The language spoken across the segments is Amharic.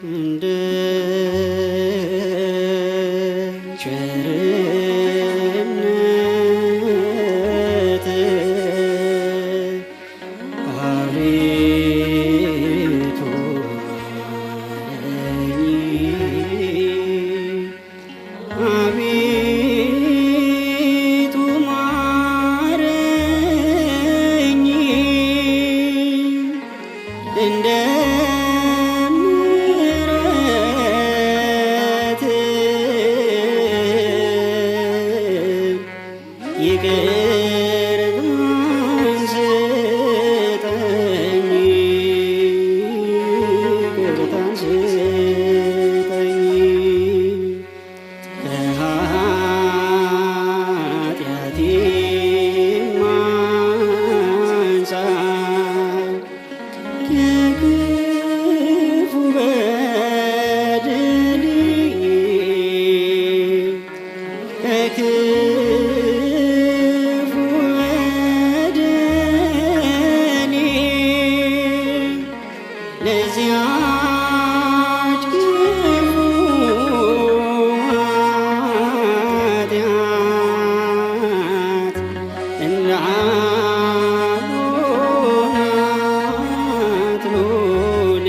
እንደ ቸርነትህ አቤቱ ማረኝ እንደ ምሕረትህ ይቅርታን ስጠኝ ይቅርታን ስጠኝ ከኃጢአቴም አንጻር ከክፉ በደሌ ከክፉ በደሌ ለዚያች ክፉ ኃጢአት እንዳልሆናት ሎሌ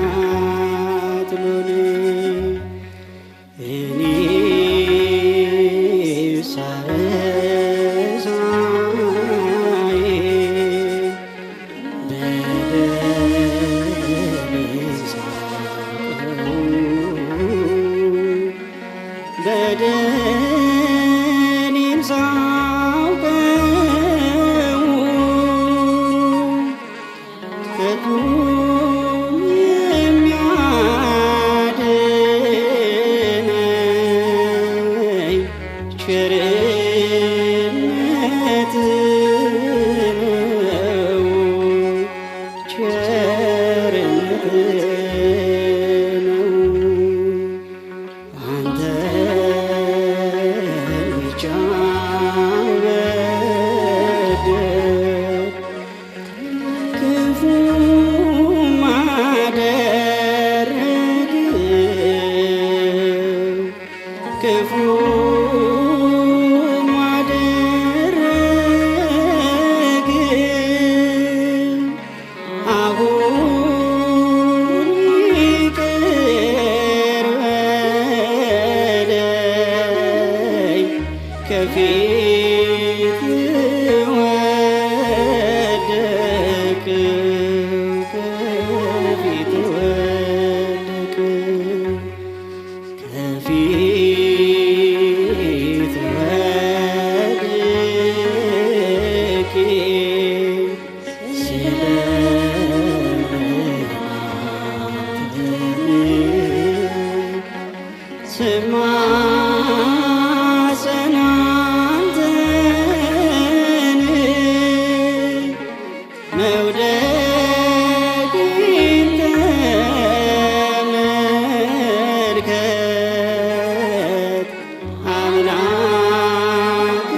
እንዳልሆናት ሎሌ እኔ ሳረሳዬ በደሌን ሳውቀው በደሌን ሳውቀው ከቶም የሚያድነኝ ቸርነትህ ነው ቸርነትህ ነው አንተን ብቻ ወደድኩ ክፉም አደረግሁ ክፉም አደረግሁ አሁን ይቅር በለኝ ከፊትህ ወደቅሁ ከፊትህ ወደቅሁ ከፊትህ ወድቄ ስለመናትህ ስማጸን አንተን መውደቄን ተመልከት አምላከ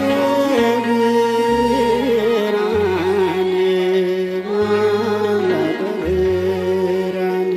ብርሃን አምላከ ብርሃን